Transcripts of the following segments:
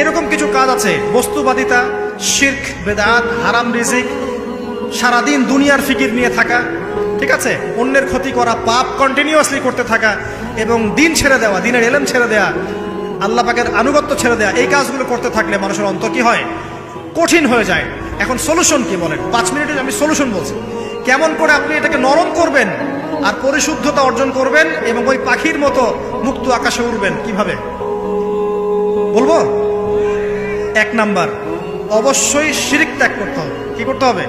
এরকম কিছু কাজ আছে, বস্তুবাদিতা, শিরক, বেদাত, হারাম রিজিক, সারাদিন দুনিয়ার ফিকির নিয়ে থাকা, ঠিক আছে, অন্যের ক্ষতি করা, পাপ কন্টিনিউয়াসলি করতে থাকা এবং দিন ছেড়ে দেওয়া, দিনের এলেম ছেড়ে দেওয়া, আল্লাহ পাকের আনুগত্য ছেড়ে দেওয়া, এই কাজগুলো করতে থাকলে মানুষের অন্তর কি হয়? কঠিন হয়ে যায়। এখন সলিউশন কি বলেন? 5 মিনিটে আমি সলিউশন বলছি, কেমন করে আপনি এটাকে নরম করবেন আর পরিশুদ্ধতা অর্জন করবেন এবং ওই পাখির মতো মুক্ত আকাশে উড়বেন। কিভাবে বলবো? 1 নাম্বার, অবশ্যই শিরক ত্যাগ করতে হবে। কি করতে হবে?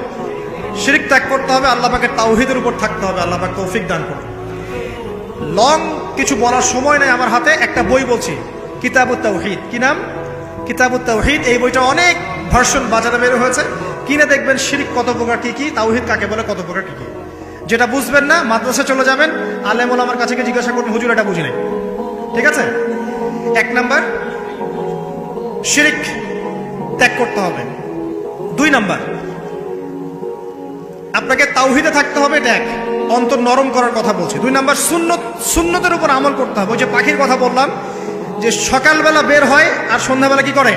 শিরক ত্যাগ করতে হবে। আল্লাহ পাকের তাওহীদের উপর থাকতে হবে। আল্লাহ পাক তৌফিক দান করুন। লং কিছু বলার সময় নেই আমার হাতে, একটা বই বলছি, কিতাবুত তাওহীদ। কি নাম? কিতাবুত তাওহীদ। এই বইটা অনেক ভার্সন বাজারে বের হয়েছে, কিনে দেখবেন শিরক কত প্রকার, কি কি, তাওহীদ কাকে বলে, কত প্রকার, কি কি। যেটা বুঝবেন না মাদ্রাসা চলে যাবেন, আলেম ওলামার কাছে গিয়ে জিজ্ঞাসা করবেন, হুজুর এটা বুঝি নাই। ঠিক আছে? 1 নাম্বার, শিরক ত্যাগ করতে হবে। 2 নাম্বার, আপনাকে তাওহীদে থাকতে হবে। এটা 1, অন্তর নরম করার কথা বলছি। 2 নাম্বার, সুন্নতের উপর আমল করতে হবে। ওই যে পাখির কথা বললাম, যে সকালবেলা বের হয় আর সন্ধ্যাবেলা কি করে?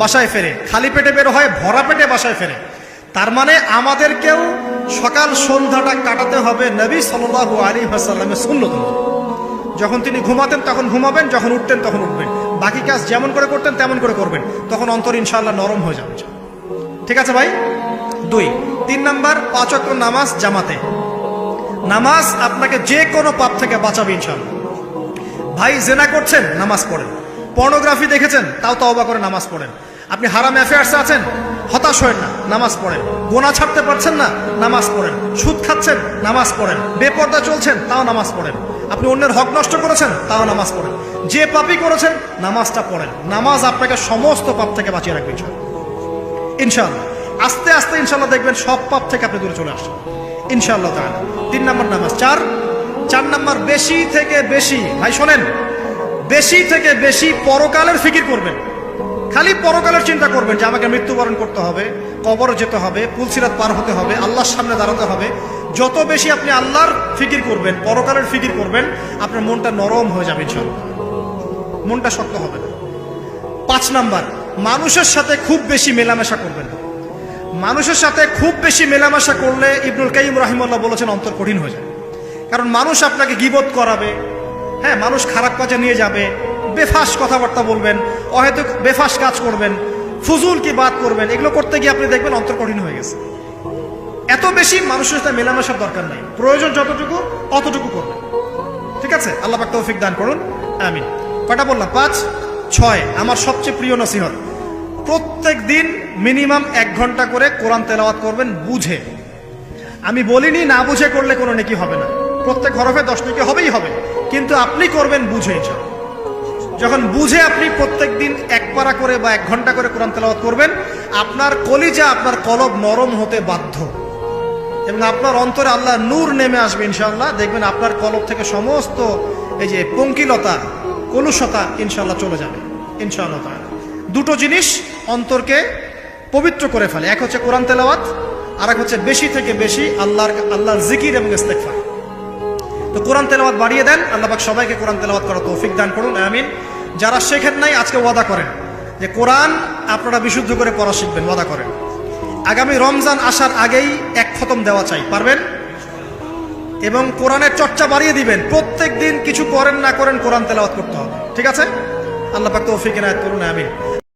বাসায় ফেরে। খালি পেটে বের হয়, ভরা পেটে বাসায় ফেরে। তার মানে আমাদেরকেও সকাল সন্ধ্যাটা কাটাতে হবে নবী সাল্লাল্লাহু আলাইহি ওয়াসাল্লামের সুন্নত অনুযায়ী। যখন তিনি ঘুমাতেন তখন ঘুমাবেন, যখন উঠতেন তখন উঠবেন, বাকি কাজ যেমন করে করতেন তেমন করে করবেন, তখন অন্তর ইনশাআল্লাহ নরম হয়ে যাবে। ঠিক আছে ভাই? 2। 3 নাম্বার, 5 ওয়াক্ত নামাজ জামাতে। নামাজ আপনাকে যে কোনো পাপ থেকে বাঁচাবে ইনশাআল্লাহ। ভাই জেনা করছেন, নামাজ পড়েন। পর্নোগ্রাফি দেখেছেন, তাও তওবা করে নামাজ পড়েন। আপনি হারাম অ্যাফেয়ার্সে আছেন, হতাশ হয়েন না, নামাজ পড়েন। গোনা ছাড়তে পারছেন না, নামাজ পড়েন। সুদ খাচ্ছেন, নামাজ পড়েন। বেপর্দা চলছেন, তাও নামাজ পড়েন। আপনি অন্যের হক নষ্ট করেছেন, তাও নামাজ পড়েন। যে পাপই করেছেন, নামাজটা পড়েন। নামাজ আপনাকে সমস্ত পাপ থেকে বাঁচিয়ে রাখবে ইনশাআল্লাহ। আস্তে আস্তে ইনশাআল্লাহ দেখবেন সব পাপ থেকে আপনি দূরে চলে আসছেন ইনশাআল্লাহ তাআলা। 3 নাম্বার নামাজ। 4 নাম্বার, বেশি থেকে বেশি, ভাই শোনেন, বেশি থেকে বেশি পরকালের ফিকির করবেন। খালি পরকালের চিন্তা করবেন যে আমাকে মৃত্যুবরণ করতে হবে, কবরে যেতে হবে, পুলসিরাত পার হতে হবে, আল্লাহর সামনে দাঁড়াতে হবে। যত বেশি আপনি আল্লাহর ফিকির করবেন, পরকালের ফিকির করবেন, আপনার মনটা নরম হয়ে যাবে ইনশাআল্লাহ, মনটা শক্ত হবে না। 5 নাম্বার, মানুষের সাথে খুব বেশি মেলামেশা করবেন। মানুষের সাথে খুব বেশি মেলামেশা করলে ইবনুল কাইয়িম রাহিমাহুল্লাহ বলেছেন অন্তর কঠিন হয়ে যায়। কারণ মানুষ আপনাকে গীবত করাবে, হ্যাঁ, মানুষ খারাপ কাজে নিয়ে যাবে, বেফাস কথাবার্তা বলবেন, অহেতুক বেফাস কাজ করবেন, ফুজুল কি বাত করবেন, এগুলো করতে গিয়ে আপনি দেখবেন অন্তর কঠিন হয়ে গেছে। এত বেশি মানুষের সাথে মেলামেশার দরকার নেই, প্রয়োজন যতটুকু অতটুকু করবেন। ঠিক আছে? আল্লাহ পাক তৌফিক দান করুন, আমিন। কয়টা বললাম? 5, 6। আমার সবচেয়ে প্রিয় নসিহত, প্রত্যেক দিন মিনিমাম 1 ঘন্টা করে কোরআন তেলাওয়াত করবেন বুঝে। আমি বলিনি না বুঝে করলে কোনো নেকি হবে না, প্রত্যেক হরফে 10 নেকি হবেই হবে, কিন্তু আপনি করবেন বুঝে ইনশাআল্লাহ। যখন বুঝে আপনি প্রত্যেক দিন 1 পারা করে বা 1 ঘন্টা করে কোরআন তেলাওয়াত করবেন, আপনার কলিজা, আপনার কলব নরম হতে বাধ্য এবং আপনার অন্তরে আল্লাহ নূর নেমে আসবে ইনশাআল্লাহ। দেখবেন আপনার কলব থেকে সমস্ত এই যে পঙ্কিলতা, কলুষতা ইনশাআল্লাহ চলে যাবে ইনশাআল্লাহ তাআলা। 2টো জিনিস অন্তরকে পবিত্র করে ফেলে, এক হচ্ছে কোরআন তেলাওয়াত, আর এক হচ্ছে বেশি থেকে বেশি আল্লাহর জিকির এবং ইস্তেগফার। তো কোরআন তেলাওয়াত বাড়িয়ে দেন। আল্লাহ পাক সবাইকে কোরআন তেলাওয়াত করার তৌফিক দান করুন, আমিন। যারা শেখেন নাই আজকে ওয়াদা করেন যে কোরআন আপনারা বিশুদ্ধ করে পড়া শিখবেন, ওয়াদা করেন। আগামী রমজান আসার আগেই 1 খতম দেওয়া চাই, পারবেন? এবং কোরআনের চর্চা বাড়িয়ে দিবেন, প্রত্যেক দিন কিছু করেন না করেন কোরআন তেলাওয়াত করতে হবে। ঠিক আছে? আল্লাহ পাক তৌফিক এনায়েত করুন, আমিন।